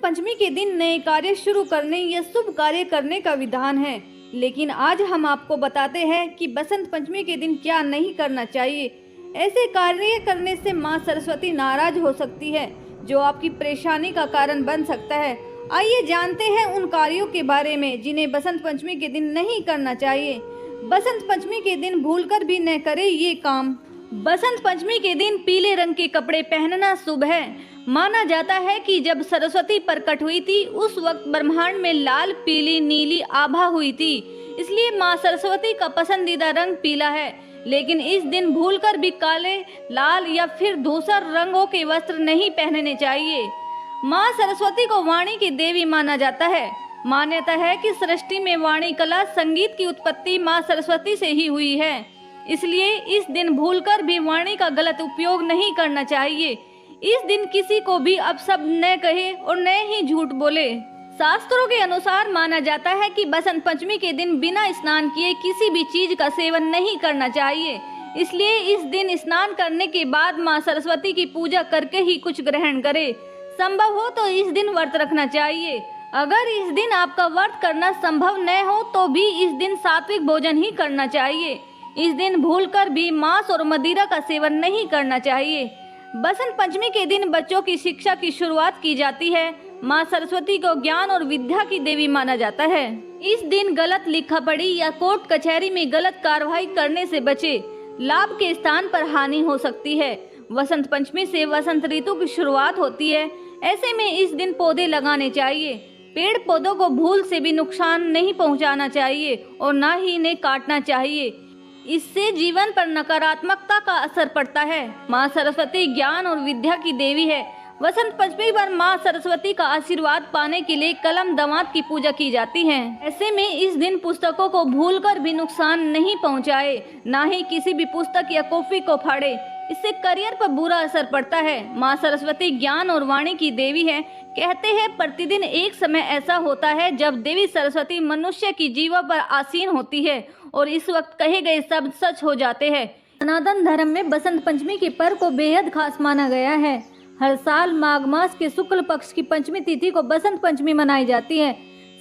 पंचमी के दिन नए कार्य शुरू करने या शुभ कार्य करने का विधान है, लेकिन आज हम आपको बताते हैं कि बसंत पंचमी के दिन क्या नहीं करना चाहिए। ऐसे कार्य करने से मां सरस्वती नाराज हो सकती है, जो आपकी परेशानी का कारण बन सकता है। आइए जानते हैं उन कार्यों के बारे में जिन्हें बसंत पंचमी के दिन नहीं करना चाहिए। बसंत पंचमी के दिन भूलकर भी न करें ये काम। बसंत पंचमी के दिन पीले रंग के कपड़े पहनना शुभ है। माना जाता है कि जब सरस्वती प्रकट हुई थी, उस वक्त ब्रह्मांड में लाल, पीली, नीली आभा हुई थी, इसलिए मां सरस्वती का पसंदीदा रंग पीला है। लेकिन इस दिन भूलकर भी काले, लाल या फिर धूसर रंगों के वस्त्र नहीं पहनने चाहिए। मां सरस्वती को वाणी की देवी माना जाता है। मान्यता है कि सृष्टि में वाणी कला, संगीत की उत्पत्ति मां सरस्वती से ही हुई है, इसलिए इस दिन भूलकर भी वाणी का गलत उपयोग नहीं करना चाहिए। इस दिन किसी को भी अपशब्द न कहे और न ही झूठ बोले। शास्त्रों के अनुसार माना जाता है कि बसंत पंचमी के दिन बिना स्नान किए किसी भी चीज का सेवन नहीं करना चाहिए, इसलिए इस दिन स्नान करने के बाद मां सरस्वती की पूजा करके ही कुछ ग्रहण करें। संभव हो तो इस दिन व्रत रखना चाहिए। अगर इस दिन आपका व्रत करना संभव न हो तो भी इस दिन सात्विक भोजन ही करना चाहिए। इस दिन भूलकर भी मांस और मदिरा का सेवन नहीं करना चाहिए। बसंत पंचमी के दिन बच्चों की शिक्षा की शुरुआत की जाती है। मां सरस्वती को ज्ञान और विद्या की देवी माना जाता है। इस दिन गलत लिखा पढ़ी या कोर्ट कचहरी में गलत कार्रवाई करने से बचे। लाभ के स्थान पर हानि हो सकती है। वसंत पंचमी से वसंत ऋतु की शुरुआत होती है। ऐसे में इस दिन पौधे लगाने चाहिए। पेड़ पौधों को भूल से भी नुकसान नहीं पहुंचाना चाहिए और न ही इन्हें काटना चाहिए। इससे जीवन पर नकारात्मकता का असर पड़ता है। मां सरस्वती ज्ञान और विद्या की देवी है। वसंत पंचमी पर मां सरस्वती का आशीर्वाद पाने के लिए कलम दमात की पूजा की जाती है। ऐसे में इस दिन पुस्तकों को भूलकर भी नुकसान नहीं पहुंचाए, ना ही किसी भी पुस्तक या कॉपी को फाड़े, इससे करियर पर बुरा असर पड़ता है। मां सरस्वती ज्ञान और वाणी की देवी है। कहते हैं प्रतिदिन एक समय ऐसा होता है जब देवी सरस्वती मनुष्य की जीवा पर आसीन होती है और इस वक्त कहे गए शब्द सच हो जाते हैं। सनातन धर्म में बसंत पंचमी के पर्व को बेहद खास माना गया है। हर साल माघ मास के शुक्ल पक्ष की पंचमी तिथि को बसंत पंचमी मनाई जाती है।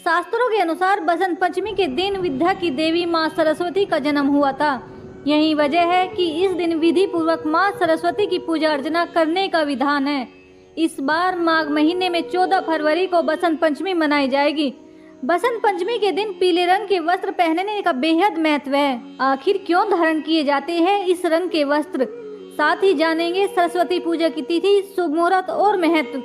शास्त्रों के अनुसार बसंत पंचमी के दिन विद्या की देवी मां सरस्वती का जन्म हुआ था। यही वजह है कि इस दिन विधि पूर्वक मां सरस्वती की पूजा अर्चना करने का विधान है। इस बार माघ महीने में 14 फरवरी को बसंत पंचमी मनाई जाएगी। बसंत पंचमी के दिन पीले रंग के वस्त्र पहनने का बेहद महत्व है। आखिर क्यों धारण किए जाते हैं इस रंग के वस्त्र, साथ ही जानेंगे सरस्वती पूजा की तिथि, शुभ मुहूर्त और महत्व।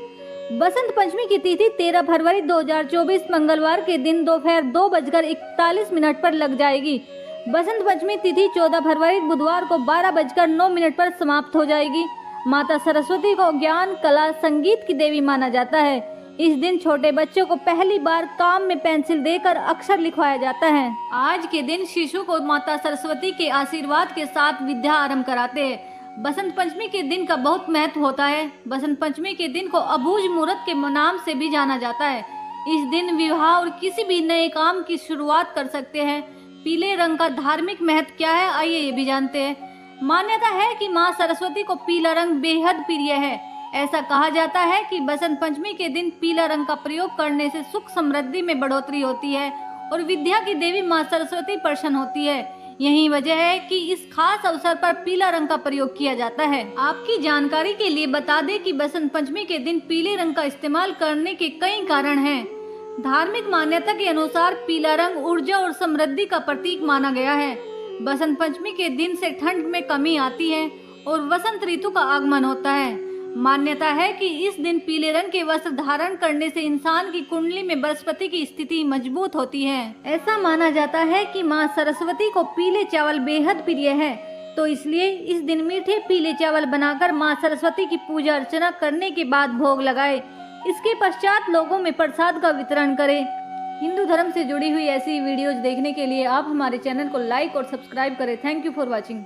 बसंत पंचमी की तिथि 13 फरवरी 2024 मंगलवार के दिन दोपहर 2:41 पर लग जाएगी। बसंत पंचमी तिथि 14 फरवरी बुधवार को 12:09 पर समाप्त हो जाएगी। माता सरस्वती को ज्ञान, कला, संगीत की देवी माना जाता है। इस दिन छोटे बच्चों को पहली बार काम में पेंसिल देकर अक्षर लिखवाया जाता है। आज के दिन शिशु को माता सरस्वती के आशीर्वाद के साथ विद्या आरंभ कराते हैं। बसंत पंचमी के दिन का बहुत महत्व होता है। बसंत पंचमी के दिन को अबूझ मुहूर्त के नाम से भी जाना जाता है। इस दिन विवाह और किसी भी नए काम की शुरुआत कर सकते हैं। पीले रंग का धार्मिक महत्व क्या है, आइए ये भी जानते हैं। मान्यता है कि मां सरस्वती को पीला रंग बेहद प्रिय है। ऐसा कहा जाता है कि बसंत पंचमी के दिन पीला रंग का प्रयोग करने से सुख समृद्धि में बढ़ोतरी होती है और विद्या की देवी मां सरस्वती प्रसन्न होती है। यही वजह है कि इस खास अवसर पर पीला रंग का प्रयोग किया जाता है। आपकी जानकारी के लिए बता दें कि बसंत पंचमी के दिन पीले रंग का इस्तेमाल करने के कई कारण हैं। धार्मिक मान्यता के अनुसार पीला रंग ऊर्जा और समृद्धि का प्रतीक माना गया है। बसंत पंचमी के दिन से ठंड में कमी आती है और वसंत ऋतु का आगमन होता है। मान्यता है कि इस दिन पीले रंग के वस्त्र धारण करने से इंसान की कुंडली में बृहस्पति की स्थिति मजबूत होती है। ऐसा माना जाता है कि मां सरस्वती को पीले चावल बेहद प्रिय है, तो इसलिए इस दिन मीठे पीले चावल बनाकर मां सरस्वती की पूजा अर्चना करने के बाद भोग लगाए। इसके पश्चात लोगों में प्रसाद का वितरण करें। हिंदू धर्म से जुड़ी हुई ऐसी वीडियोज देखने के लिए आप हमारे चैनल को लाइक और सब्सक्राइब करें। Thank you for watching.